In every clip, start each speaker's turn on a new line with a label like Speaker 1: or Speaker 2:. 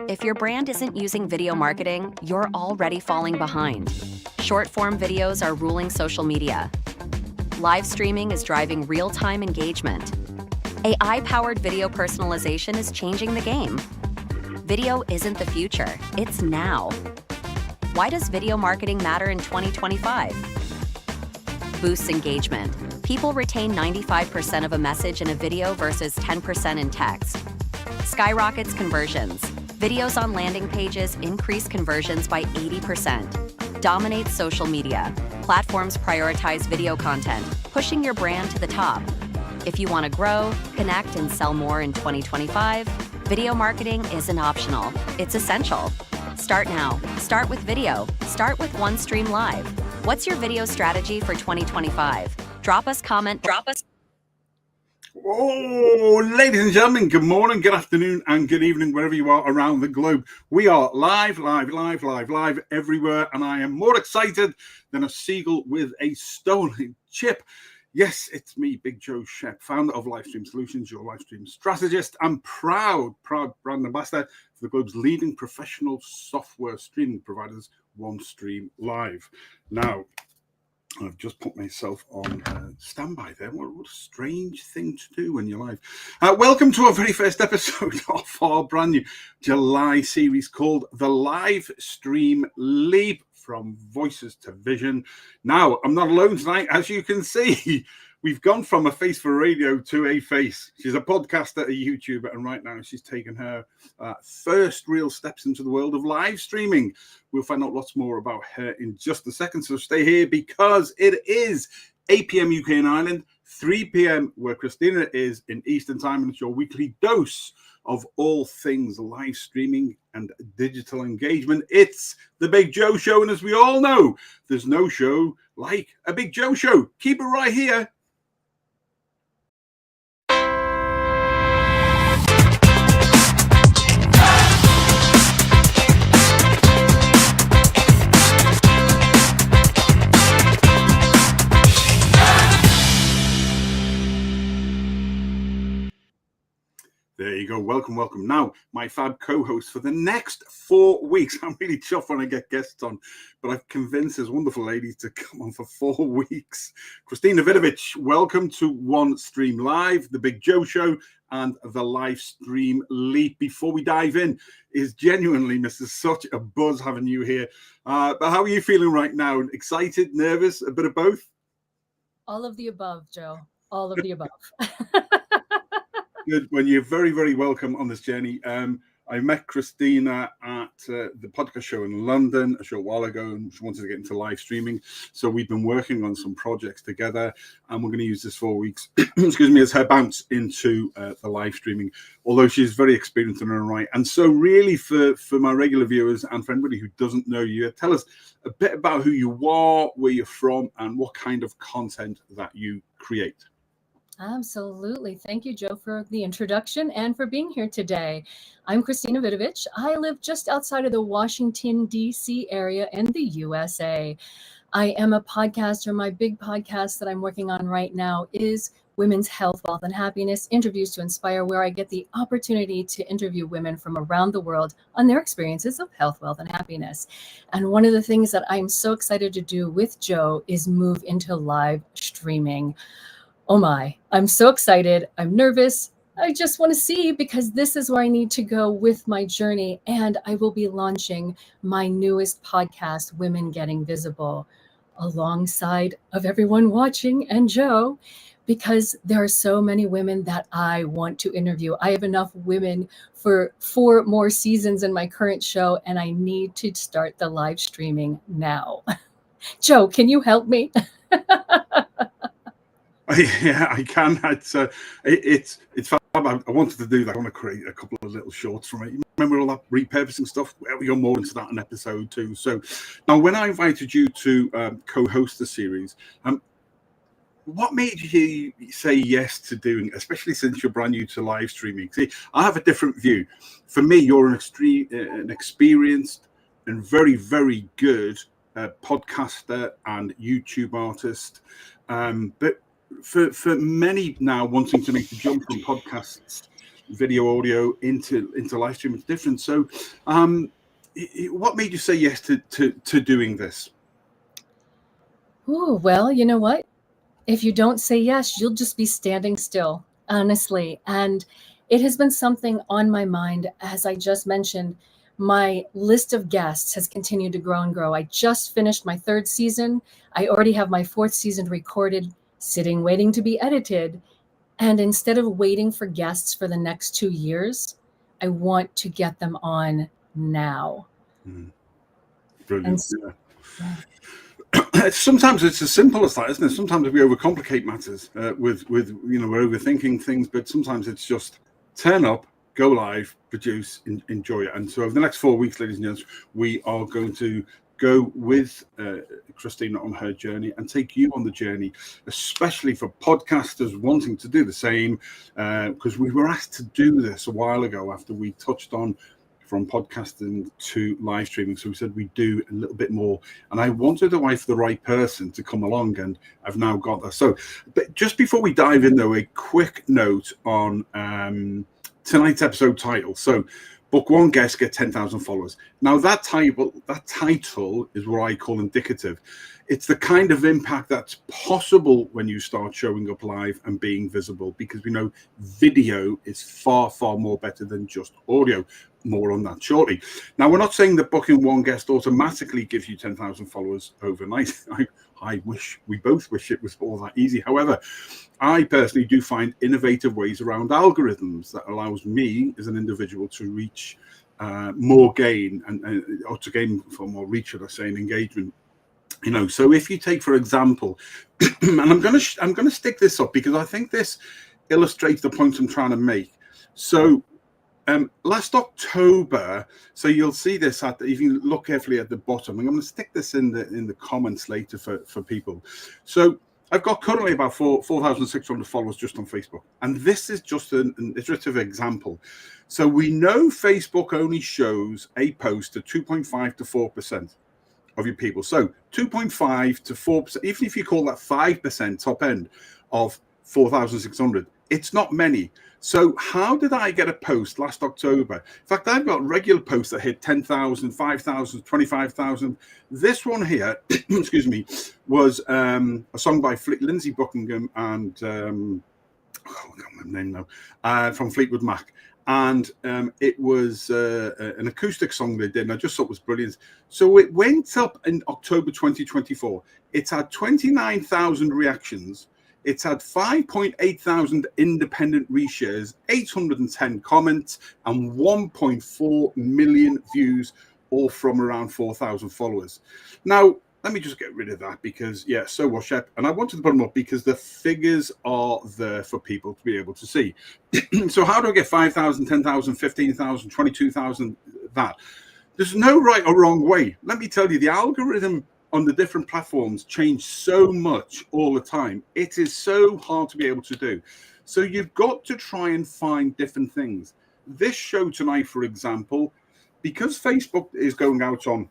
Speaker 1: If your brand isn't using video marketing, you're already falling behind. Short-form videos are ruling social media. Live streaming is driving real-time engagement. AI-powered video personalization is changing the game. Video isn't the future, it's now. Why does video marketing matter in 2025? Boosts engagement. People retain 95% of a message in a video versus 10% in text. Skyrockets conversions. Videos on landing pages increase conversions by 80%. Dominates social media. Platforms prioritize video content, pushing your brand to the top. If you want to grow, connect, and sell more in 2025, video marketing isn't optional. It's essential. Start now. Start with video. Start with OneStream Live. What's your video strategy for 2025? Drop us comment.
Speaker 2: Oh, ladies and gentlemen, good morning, good afternoon, and good evening, wherever you are around the globe. We are live everywhere, and I am more excited than a seagull with a stolen chip. Yes, it's me, Big Joe Shep, founder of Livestream Solutions, your livestream strategist, and proud brand ambassador for the globe's leading professional software streaming providers, OneStream Live. Now, I've just put myself on standby there. What a strange thing to do when you're live. Welcome to our very first episode of our brand new July series called the Livestream Leap, from voices to vision. Now, I'm not alone tonight. As you can see, we've gone from a face for radio to a face. She's a podcaster, a YouTuber, and right now she's taken her first real steps into the world of live streaming. We'll find out lots more about her in just a second, so stay here because it is 8 p.m. UK and Ireland, 3 p.m. where Christina is in Eastern Time, and it's your weekly dose of all things live streaming and digital engagement. It's the Big Joe Show, and as we all know, there's no show like a Big Joe Show. Keep it right here. There you go. Welcome. Now, my fab co-host for the next 4 weeks. I'm really chuffed when I get guests on, but I've convinced this wonderful lady to come on for 4 weeks. Christina Vidovich, welcome to OneStream Live, the Big Joe Show, and the Livestream Leap. Before we dive in, is genuinely, Mrs. Such a buzz having you here. But how are you feeling right now? Excited, nervous, a bit of both?
Speaker 3: All of the above, Joe. All of the above.
Speaker 2: Good. Well, you're very, very welcome on this journey. I met Christina at the podcast show in London a short while ago, and she wanted to get into live streaming. So we've been working on some projects together, and we're going to use this 4 weeks, excuse me, as her bounce into the live streaming, although she's very experienced in her own right. And so really for my regular viewers and for anybody who doesn't know you, tell us a bit about who you are, where you're from, and what kind of content that you create.
Speaker 3: Absolutely. Thank you, Joe, for the introduction and for being here today. I'm Christina Vidovich. I live just outside of the Washington, D.C. area in the USA. I am a podcaster. My big podcast that I'm working on right now is Women's Health, Wealth, and Happiness, Interviews to Inspire, where I get the opportunity to interview women from around the world on their experiences of health, wealth, and happiness. And one of the things that I'm so excited to do with Joe is move into live streaming. Oh my, I'm so excited. I'm nervous. I just want to see, because this is where I need to go with my journey. And I will be launching my newest podcast, Women Getting Visible, alongside of everyone watching and Joe, because there are so many women that I want to interview. I have enough women for 4 more seasons in my current show, and I need to start the live streaming now. Joe, can you help me?
Speaker 2: Yeah, I can. It's fab. I wanted to do that. I want to create a couple of little shorts from it. Remember all that repurposing stuff? Well, we go more into that in episode 2. So now, when I invited you to co-host the series, what made you say yes to doing, especially since you're brand new to live streaming? See, I have a different view. For me, you're an experienced and very, very good podcaster and YouTube artist, but for many now wanting to make the jump from podcasts video, audio into live stream. It's different. So, what made you say yes to doing this?
Speaker 3: Oh, well, you know what? If you don't say yes, you'll just be standing still, honestly. And it has been something on my mind. As I just mentioned, my list of guests has continued to grow and grow. I just finished my 3rd season. I already have my 4th season recorded, sitting, waiting to be edited. And instead of waiting for guests for the next 2 years, I want to get them on now.
Speaker 2: Brilliant.
Speaker 3: And yeah.
Speaker 2: Sometimes it's as simple as that, isn't it? Sometimes we overcomplicate matters with we're overthinking things, but sometimes it's just turn up, go live, produce, enjoy it. And so over the next 4 weeks, ladies and gents, we are going to go with Christina on her journey and take you on the journey, especially for podcasters wanting to do the same, because we were asked to do this a while ago after we touched on from podcasting to live streaming. So we said we'd do a little bit more. And I wanted a wife, the right person to come along, and I've now got that. So but just before we dive in, though, a quick note on tonight's episode title. So book one guest, get 10,000 followers. Now that title is what I call indicative. It's the kind of impact that's possible when you start showing up live and being visible, because we know video is far, far more better than just audio. More on that shortly. Now, we're not saying that booking one guest automatically gives you 10,000 followers overnight. We both wish it was all that easy. However, I personally do find innovative ways around algorithms that allows me as an individual to reach more gain or to gain for more reach, should I say, and engagement. So if you take, for example, and I'm going to stick this up because I think this illustrates the point I'm trying to make. So last October, so you'll see this if you look carefully at the bottom. I'm going to stick this in the comments later for people. So I've got currently about 4,600 followers just on Facebook, and this is just an iterative example. So we know Facebook only shows a post to 2.5 to 4% of your people. So 2.5 to 4%, even if you call that 5% top end of 4,600, it's not many. So how did I get a post last October? In fact, I've got regular posts that hit 10,000, 5,000, 25,000. This one here, excuse me, was a song by Lindsey Buckingham and I can't remember the name now, from Fleetwood Mac. And it was an acoustic song they did, and I just thought it was brilliant. So it went up in October 2024. It's had 29,000 reactions. It's had 5.8 thousand independent reshares, 810 comments, and 1.4 million views, all from around 4,000 followers. Now, let me just get rid of that because, yeah, so was Shep. And I wanted to put them up because the figures are there for people to be able to see. So how do I get 5,000, 10,000, 15,000, 22,000, that? There's no right or wrong way. Let me tell you, the algorithm on the different platforms change so much all the time. It is so hard to be able to do. So you've got to try and find different things. This show tonight, for example, because Facebook is going out on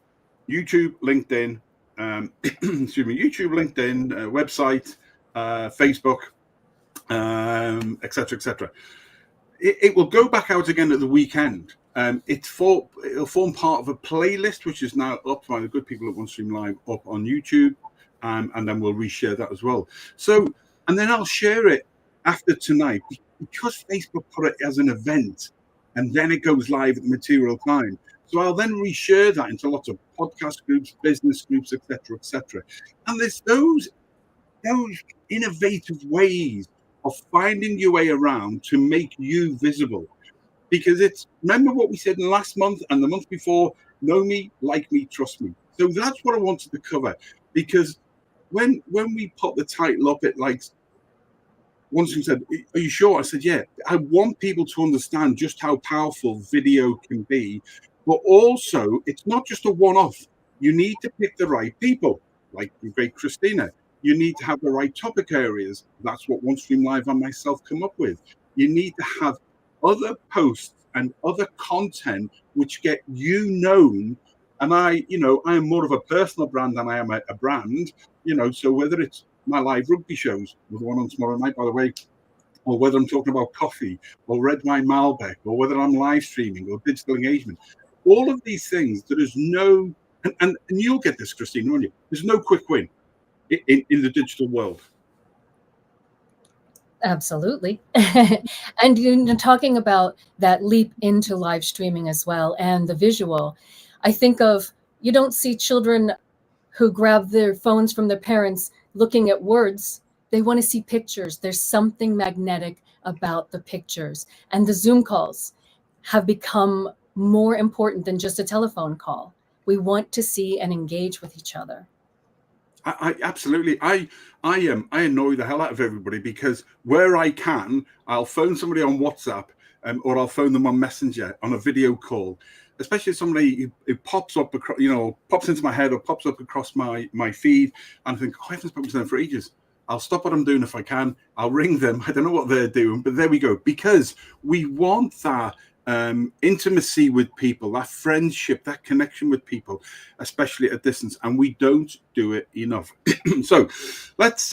Speaker 2: YouTube, LinkedIn, YouTube, LinkedIn, website, Facebook, etc., etc. It will go back out again at the weekend. It'll form part of a playlist, which is now up by the good people at OneStream Live up on YouTube, and then we'll reshare that as well. So, and then I'll share it after tonight because Facebook put it as an event, and then it goes live at the material time. So I'll then reshare that into lots of podcast groups, business groups, etc., etc. And there's those innovative ways of finding your way around to make you visible. Because remember what we said in last month and the month before, know me, like me, trust me. So that's what I wanted to cover. Because when we put the title up, it like, once we said, are you sure? I said, yeah. I want people to understand just how powerful video can be. But also, it's not just a one-off. You need to pick the right people, like the great Christina. You need to have the right topic areas. That's what OneStream Live and myself come up with. You need to have other posts and other content which get you known. And I am more of a personal brand than I am a brand. So whether it's my live rugby shows, with the one on tomorrow night, by the way, or whether I'm talking about coffee or red wine Malbec, or whether I'm live streaming or digital engagement. All of these things, there is no, and you'll get this, Christine, won't you? There's no quick win in the digital world.
Speaker 3: Absolutely. And talking about that leap into live streaming as well and the visual, I think of, you don't see children who grab their phones from their parents looking at words. They want to see pictures. There's something magnetic about the pictures. And the Zoom calls have become more important than just a telephone call. We want to see and engage with each other.
Speaker 2: I absolutely. I annoy the hell out of everybody, because where I can, I'll phone somebody on WhatsApp, or I'll phone them on Messenger on a video call, especially somebody who pops up, pops into my head or pops up across my feed, and I think, oh, I haven't spoken to them for ages. I'll stop what I'm doing if I can. I'll ring them. I don't know what they're doing, but there we go. Because we want that intimacy with people, that friendship, that connection with people, especially at distance, and we don't do it enough. So let's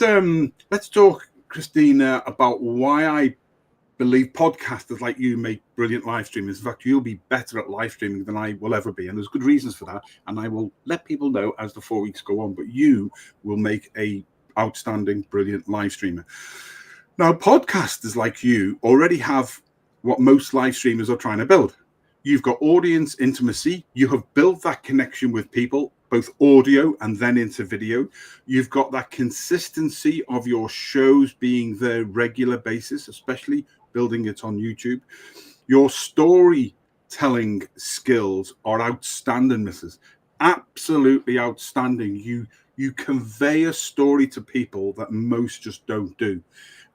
Speaker 2: talk, Christina, about why I believe podcasters like you make brilliant live streamers. In fact, you'll be better at live streaming than I will ever be, and there's good reasons for that, and I will let people know as the 4 weeks go on, but you will make a outstanding, brilliant live streamer. Now, podcasters like you already have what most live streamers are trying to build. You've got audience intimacy. You have built that connection with people, both audio and then into video. You've got that consistency of your shows being there regular basis, especially building it on YouTube. Your storytelling skills are outstanding, Mrs. Absolutely outstanding. You convey a story to people that most just don't do.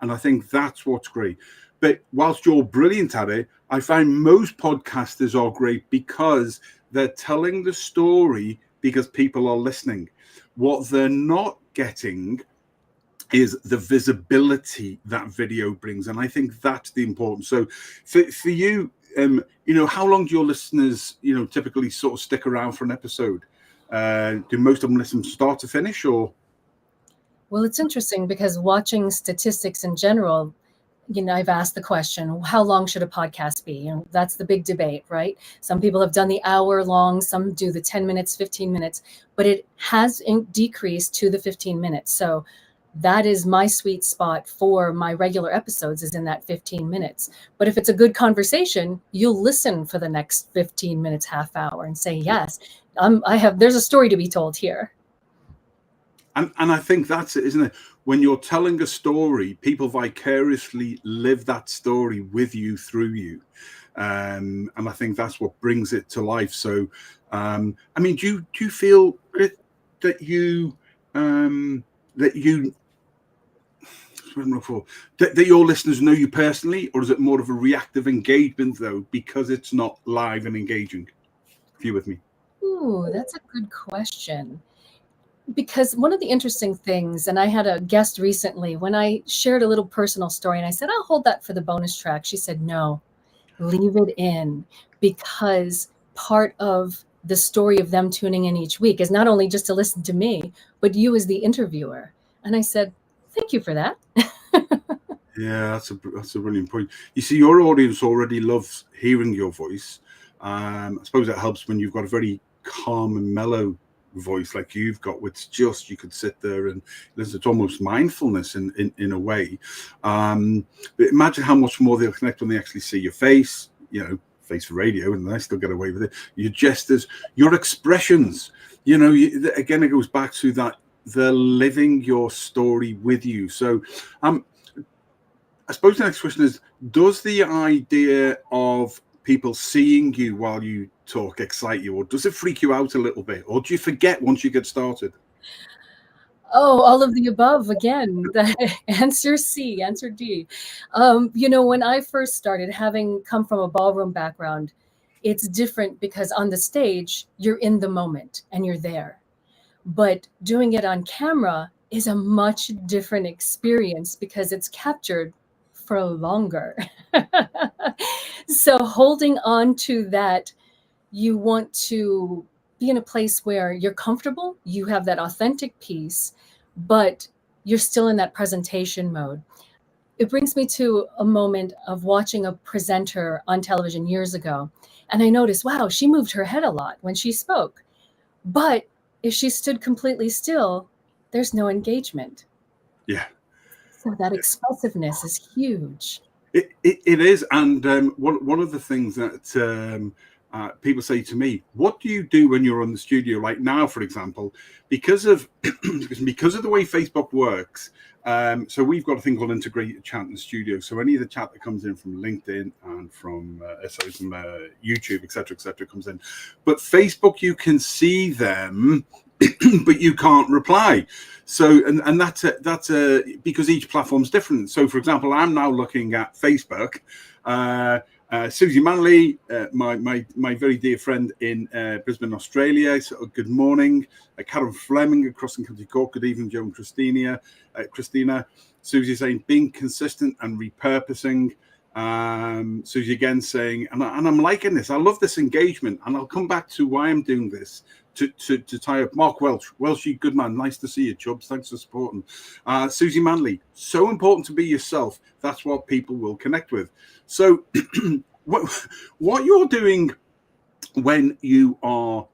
Speaker 2: And I think that's what's great. But whilst you're brilliant at it, I find most podcasters are great because they're telling the story because people are listening. What they're not getting is the visibility that video brings. And I think that's the importance. So for you, how long do your listeners, typically sort of stick around for an episode? Do most of them listen start to finish, or?
Speaker 3: Well, it's interesting because watching statistics in general, I've asked the question, how long should a podcast be? That's the big debate, right? Some people have done the hour long, some do the 10 minutes, 15 minutes, but it has decreased to the 15 minutes. So that is my sweet spot for my regular episodes, is in that 15 minutes. But if it's a good conversation, you'll listen for the next 15 minutes, half hour, and say, yes, there's a story to be told here.
Speaker 2: And I think that's it, isn't it? When you're telling a story, people vicariously live that story with you, through you. And I think that's what brings it to life. So, do you feel that your listeners know you personally, or is it more of a reactive engagement, though, because it's not live and engaging? If you're with me.
Speaker 3: Ooh, that's a good question. Because one of the interesting things, and I had a guest recently, when I shared a little personal story and I said, I'll hold that for the bonus track. She said, no, leave it in, because part of the story of them tuning in each week is not only just to listen to me, but you as the interviewer. And I said, thank you for that.
Speaker 2: Yeah, that's a brilliant point. You see, your audience already loves hearing your voice. I suppose that helps when you've got a very calm and mellow voice like you've got, which just you could sit there and listen. It's almost mindfulness in a way. But imagine how much more they'll connect when they actually see your face, face for radio, and I still get away with it. Your gestures, your expressions, again, it goes back to that they're living your story with you. So I suppose the next question is, does the idea of people seeing you while you talk excite you, or does it freak you out a little bit, or do you forget once you get started?
Speaker 3: Oh, all of the above again. Answer C, answer D. When I first started, having come from a ballroom background, it's different because on the stage, you're in the moment and you're there. But doing it on camera is a much different experience because it's captured for longer. So holding on to that, you want to be in a place where you're comfortable, you have that authentic piece, but you're still in that presentation mode. it brings me to a moment of watching a presenter on television years ago. And I noticed, wow, she moved her head a lot when she spoke. But if she stood completely still, there's no engagement.
Speaker 2: Yeah.
Speaker 3: So that expressiveness is huge.
Speaker 2: It is. And one of the things that people say to me, what do you do when you're on the studio right now, for example, because of because of the way Facebook works? So we've got a thing called integrated chat in the studio. So any of the chat that comes in from LinkedIn and from YouTube, etc., comes in. But Facebook, you can see them, but you can't reply. So and that's because each platform's different. So for example, I'm now looking at Facebook. Susie Manley, my very dear friend in Brisbane, Australia. So good morning. Karen Fleming across in County Cork. Good evening, Joe and Christina. Susie saying being consistent and repurposing. Susie again saying, and I'm liking this. I love this engagement, and I'll come back to why I'm doing this. To tie up Mark Welshie, good man, nice to see you, Chubbs, thanks for supporting. Susie Manley, so important to be yourself. That's what people will connect with. So what you're doing when you are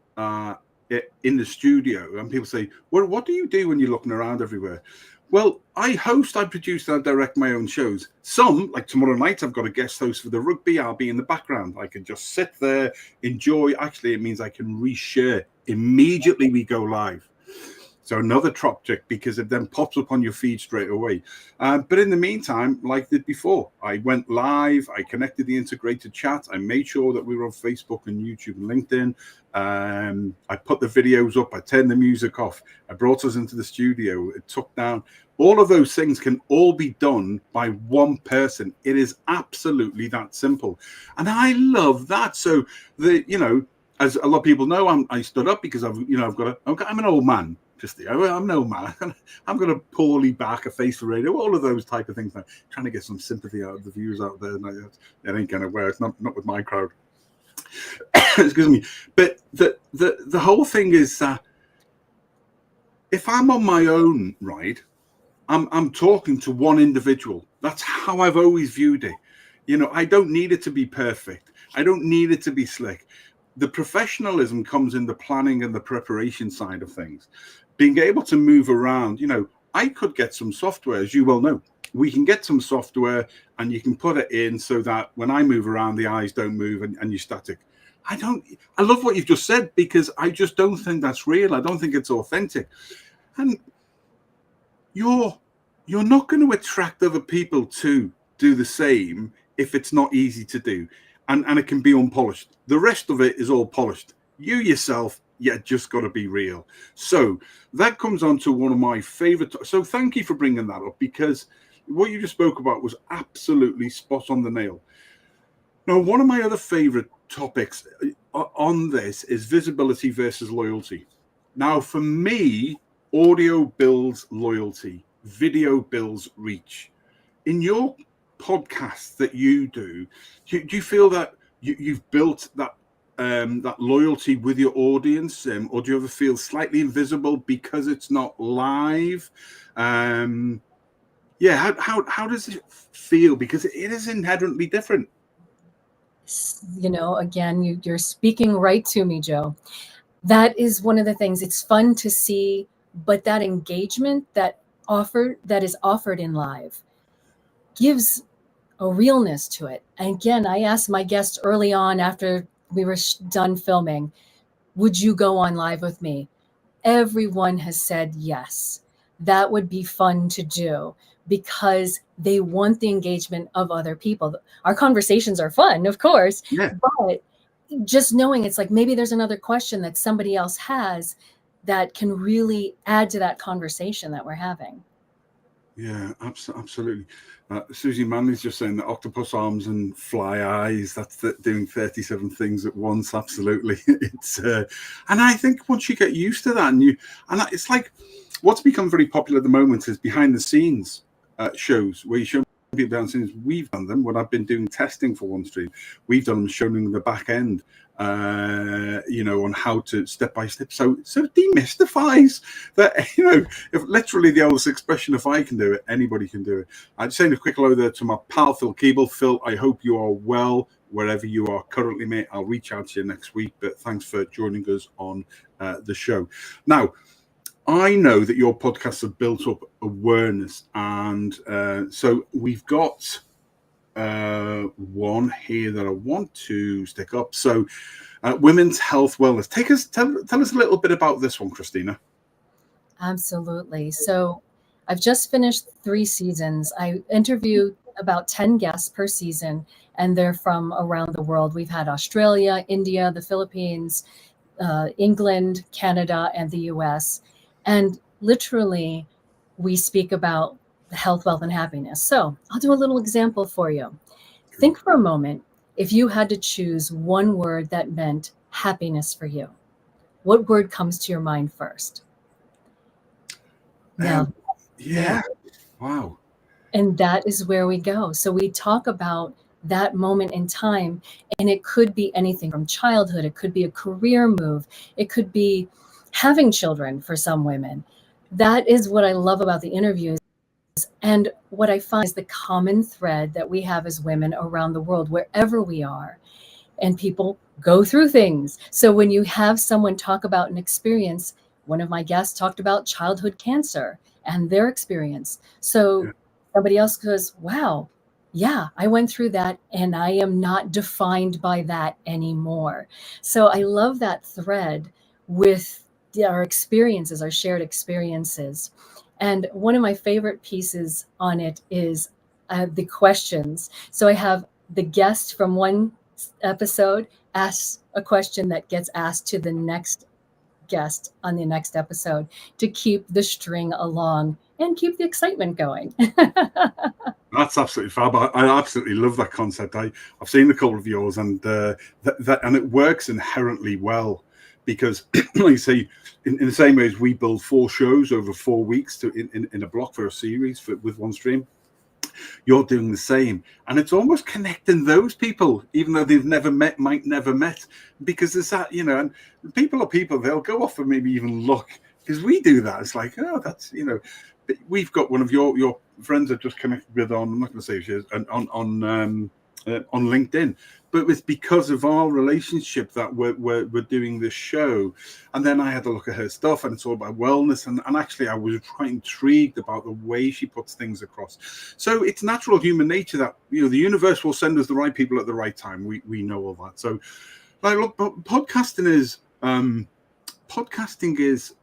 Speaker 2: in the studio, and people say, well, what do you do when you're looking around everywhere? Well, I host, I produce, and I direct my own shows. Some, like tomorrow night, I've got a guest host for the rugby. I'll be in the background. I can just sit there, enjoy. Actually, it means I can reshare immediately we go live. So another top trick, because it then pops up on your feed straight away. But in the meantime, like I did before, I went live, I connected the integrated chat, I made sure that we were on Facebook and YouTube and LinkedIn. I put the videos up, I turned the music off, I brought us into the studio, it took down. All of those things can all be done by one person. It is absolutely that simple. And I love that. So as a lot of people know, I stood up because I'm an old man. I'm no man. I'm going to poorly back a face for radio, all of those type of things. Now, trying to get some sympathy out of the viewers out there. No, it ain't going to work. It's not with my crowd. Excuse me. But the whole thing is that if I'm on my own, right, I'm talking to one individual. That's how I've always viewed it. I don't need it to be perfect. I don't need it to be slick. The professionalism comes in the planning and the preparation side of things. Being able to move around, I could get some software, as you well know. We can get some software and you can put it in so that when I move around, the eyes don't move and you're static. I love what you've just said, because I just don't think that's real. I don't think it's authentic. And you're not going to attract other people to do the same if it's not easy to do. And it can be unpolished. The rest of it is all polished. You yourself, just got to be real. So that comes on to one of my favorite. So thank you for bringing that up, because what you just spoke about was absolutely spot on the nail. Now, one of my other favorite topics on this is visibility versus loyalty. Now, for me, audio builds loyalty, video builds reach. In your podcasts that you do you feel that you've built that loyalty with your audience, or do you ever feel slightly invisible because it's not live? How does it feel? Because it is inherently different.
Speaker 3: Again, you're speaking right to me, Joe. That is one of the things. It's fun to see, but that engagement that is offered in live gives a realness to it. And again, I asked my guests early on after we were done filming, would you go on live with me? Everyone has said yes. That would be fun to do, because they want the engagement of other people. Our conversations are fun, of course, but just knowing it's like maybe there's another question that somebody else has that can really add to that conversation that we're having.
Speaker 2: Yeah, absolutely. Susie Manley's just saying that octopus arms and fly eyes, that's doing 37 things at once. Absolutely. It's and I think once you get used to that, it's like what's become very popular at the moment is behind the scenes shows where you show people down since we've done them when I've been doing testing for OneStream. We've done them showing the back end, on how to step by step. So it demystifies that, if literally the oldest expression, if I can do it, anybody can do it. I'm saying a quick hello there to my pal Phil Keeble. Phil, I hope you are well wherever you are currently, mate. I'll reach out to you next week, but thanks for joining us on the show. Now, I know that your podcasts have built up awareness, and so we've got one here that I want to stick up. So, women's health wellness. Tell us a little bit about this one, Christina.
Speaker 3: Absolutely. So, I've just finished 3 seasons. I interview about 10 guests per season, and they're from around the world. We've had Australia, India, the Philippines, England, Canada, and the US. And literally, we speak about health, wealth, and happiness. So I'll do a little example for you. Think for a moment, if you had to choose one word that meant happiness for you, what word comes to your mind first? Now,
Speaker 2: yeah. Wow.
Speaker 3: And that is where we go. So we talk about that moment in time, and it could be anything from childhood. It could be a career move. It could be having children for some women. That is what I love about the interviews. And what I find is the common thread that we have as women around the world, wherever we are, and people go through things. So when you have someone talk about an experience, one of my guests talked about childhood cancer and their experience. So somebody else goes, wow, yeah, I went through that and I am not defined by that anymore. So I love that thread with our experiences, our shared experiences. And one of my favorite pieces on it is the questions. So I have the guest from one episode asks a question that gets asked to the next guest on the next episode to keep the string along and keep the excitement going.
Speaker 2: That's absolutely fab. I absolutely love that concept. I've seen a couple of yours, and and it works inherently well because, like you say, in the same way as we build 4 shows over 4 weeks in a block for a series with OneStream, you're doing the same, and it's almost connecting those people, even though they've never met, might never met, because there's that, and people are people. They'll go off and maybe even look, because we do that. It's like, oh, that's but we've got one of your friends that just connected with on, I'm not going to say she is, on LinkedIn, but it's because of our relationship that we're doing this show. And then I had to look at her stuff, and it's all about wellness, and actually I was quite intrigued about the way she puts things across. So it's natural human nature that the universe will send us the right people at the right time. We know all that. So like, look, podcasting is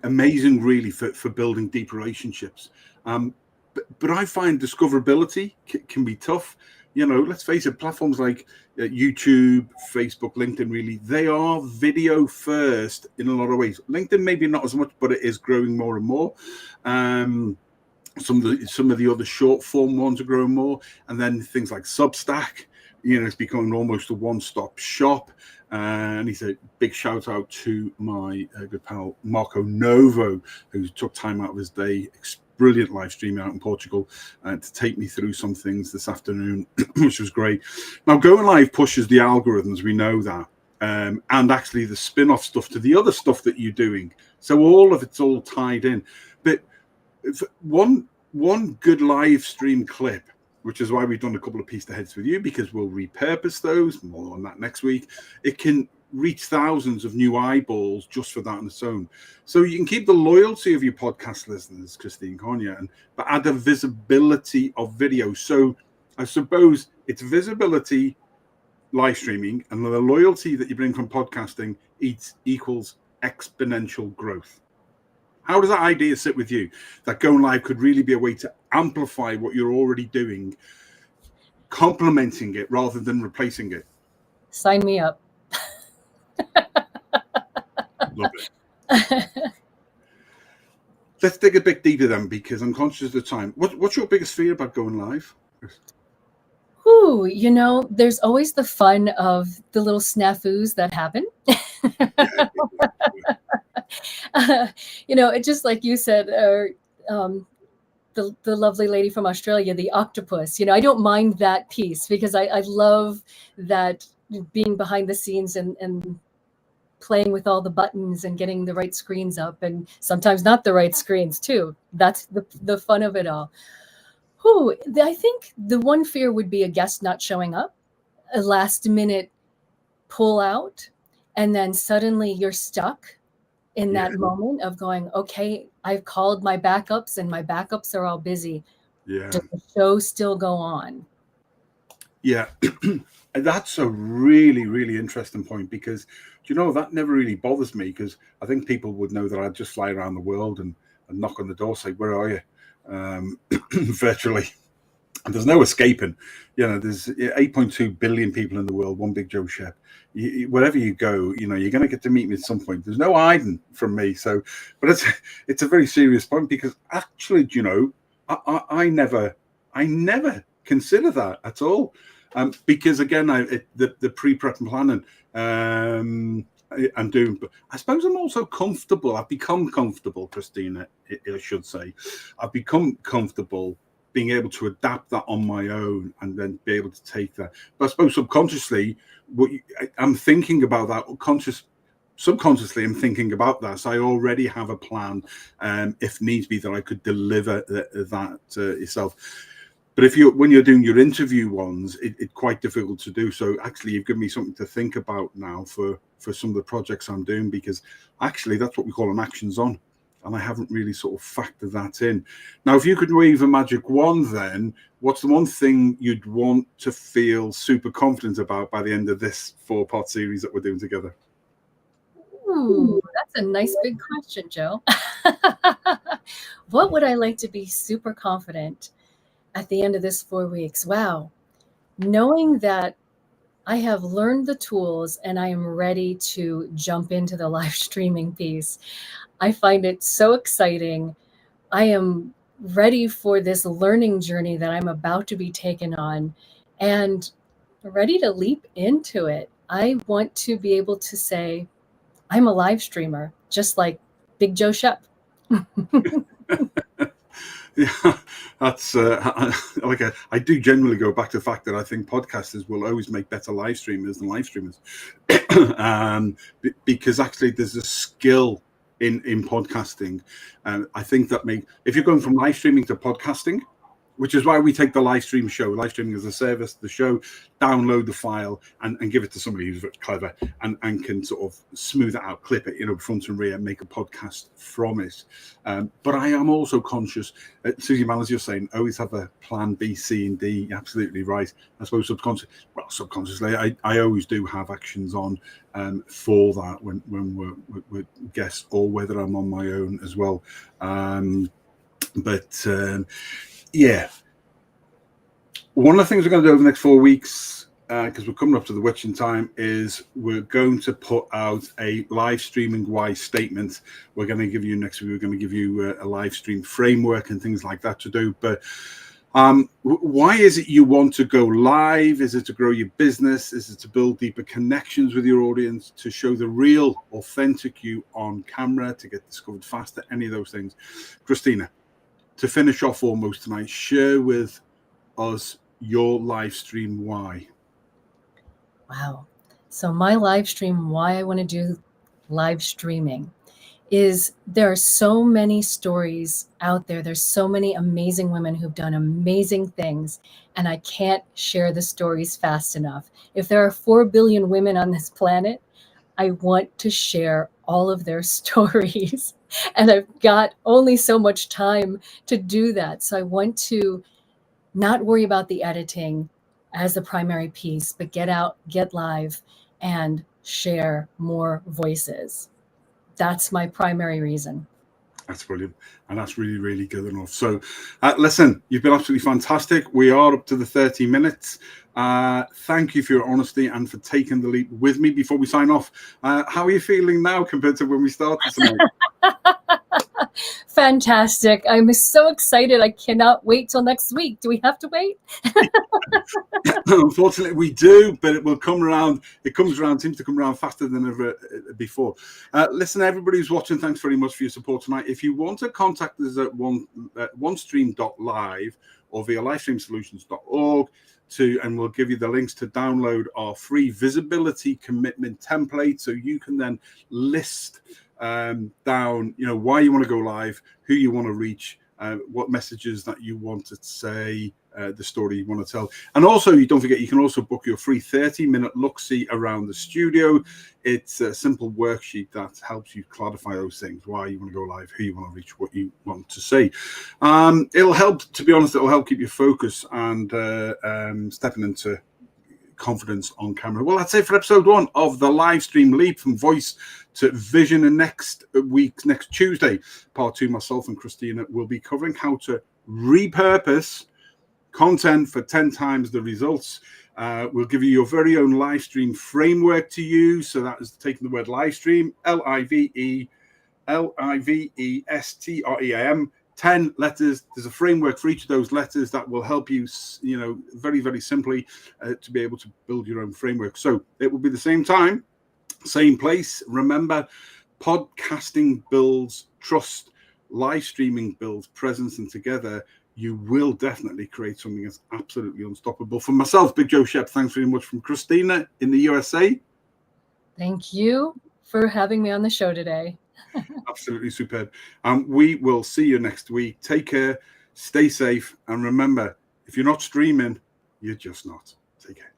Speaker 2: amazing, really, for building deep relationships. But I find discoverability can be tough. Let's face it, platforms like YouTube, Facebook, LinkedIn, really, they are video first in a lot of ways. LinkedIn maybe not as much, but it is growing more and more. Some of the other short form ones are growing more, and then things like Substack, it's becoming almost a one-stop shop. And he's a big shout out to my good pal Marco Novo, who took time out of his day, brilliant live stream out in Portugal, to take me through some things this afternoon, which was great. Now, going live pushes the algorithms, we know that, and actually the spin-off stuff to the other stuff that you're doing. So all of it's all tied in. But one good live stream clip, which is why we've done a couple of piece aheads with you, because we'll repurpose those, more on that next week. It can reach thousands of new eyeballs just for that on its own. So you can keep the loyalty of your podcast listeners, Christine, can't you? But add a visibility of video. So I suppose it's visibility, live streaming, and the loyalty that you bring from podcasting equals exponential growth. How does that idea sit with you? That going live could really be a way to amplify what you're already doing, complementing it rather than replacing it.
Speaker 3: Sign me up.
Speaker 2: Love it. Let's dig a bit deeper then, because I'm conscious of the time. What's your biggest fear about going live?
Speaker 3: Ooh, there's always the fun of the little snafus that happen. It's just like you said, the lovely lady from Australia, the octopus. I don't mind that piece because I love that being behind the scenes and playing with all the buttons and getting the right screens up, and sometimes not the right screens too. That's the fun of it all. I think the one fear would be a guest not showing up, a last minute pull out, and then suddenly you're stuck in that moment of going, okay, I've called my backups and my backups are all busy.
Speaker 2: Yeah.
Speaker 3: Does the show still go on?
Speaker 2: Yeah. That's a really, really interesting point, because that never really bothers me, because I think people would know that I'd just fly around the world and knock on the door, say, where are you? Virtually. And there's no escaping. There's 8.2 billion people in the world, one big Joe Shep. Wherever you go, you're going to get to meet me at some point. There's no hiding from me. So, but it's a very serious point, because actually, I never consider that at all. Because again, the pre-prep and planning and doing, but I suppose I'm also comfortable. I've become comfortable, Christina, I should say. I've become comfortable being able to adapt that on my own and then be able to take that. But I suppose subconsciously, I'm thinking about that. Subconsciously, I'm thinking about that. So I already have a plan, if needs be, that I could deliver that yourself. But when you're doing your interview ones, it's quite difficult to do. So actually, you've given me something to think about now for some of the projects I'm doing, because actually that's what we call an actions on. And I haven't really sort of factored that in. Now, if you could wave a magic wand, then what's the one thing you'd want to feel super confident about by the end of this 4-part series that we're doing together?
Speaker 3: Ooh, that's a nice big question, Joe. What would I like to be super confident at the end of this 4 weeks? Wow. Knowing that I have learned the tools and I am ready to jump into the live streaming piece. I find it so exciting. I am ready for this learning journey that I'm about to be taken on, and ready to leap into it. I want to be able to say, I'm a live streamer, just like Big Joe Shep.
Speaker 2: Yeah, that's I do generally go back to the fact that I think podcasters will always make better live streamers than live streamers, because actually there's a skill in podcasting. I think that if you're going from live streaming to podcasting, which is why we take the live stream show, live streaming as a service, the show, download the file and give it to somebody who's clever and can sort of smooth it out, clip it, front and rear, make a podcast from it. But I am also conscious, Susie Mann, as you're saying, always have a plan B, C, and D. You're absolutely right. I suppose subconsciously, I always do have actions on for that when we're guests, or whether I'm on my own as well. Yeah, one of the things we're going to do over the next 4 weeks, because we're coming up to the witching time, is we're going to put out a live streaming wise statement. We're going to give you next week. We're going to give you a live stream framework and things like that to do. But why is it you want to go live? Is it to grow your business? Is it to build deeper connections with your audience? To show the real, authentic you on camera? To get discovered faster? Any of those things, Christina? To finish off almost tonight, share with us your live stream why.
Speaker 3: Wow. So my live stream, why I want to do live streaming, is there are so many stories out there. There's so many amazing women who've done amazing things, and I can't share the stories fast enough. If there are 4 billion women on this planet, I want to share all of their stories. And I've got only so much time to do that. So I want to not worry about the editing as the primary piece, but get out, get live, and share more voices. That's my primary reason.
Speaker 2: That's brilliant. And that's really, really good enough. So listen, you've been absolutely fantastic. We are up to the 30 minutes. Thank you for your honesty and for taking the leap with me. Before we sign off, how are you feeling now compared to when we started tonight?
Speaker 3: Fantastic. I'm so excited. I cannot wait till next week. Do we have to wait?
Speaker 2: Unfortunately, we do, but it will come around. It comes around, seems to come around faster than ever before. Listen, everybody who's watching, thanks very much for your support tonight. If you want to contact us at OneStream.live or via livestreamsolutions.org, and we'll give you the links to download our free visibility commitment template, so you can then list down, why you want to go live, who you want to reach, what messages that you want to say, the story you want to tell. And also, you don't forget, you can also book your free 30-minute look-see around the studio. It's a simple worksheet that helps you clarify those things: why you want to go live, who you want to reach, what you want to say. It'll help, to be honest, it'll help keep your focus and stepping into confidence on camera. Well, that's it for episode 1 of the Livestream Leap, from voice to vision. And next Tuesday, part 2, myself and Christina will be covering how to repurpose content for 10 times the results. We'll give you your very own live stream framework to use. So that is taking the word live stream, LIVESTREAM, 10 letters. There's a framework for each of those letters that will help you, very, very simply to be able to build your own framework. So it will be the same time, same place. Remember, podcasting builds trust, live streaming builds presence, and together you will definitely create something that's absolutely unstoppable. For myself, Big Joe Shep, thanks very much. From Christina in the USA.
Speaker 3: Thank you for having me on the show today.
Speaker 2: Absolutely superb. We will see you next week. Take care, stay safe, and remember, if you're not streaming, you're just not. Take care.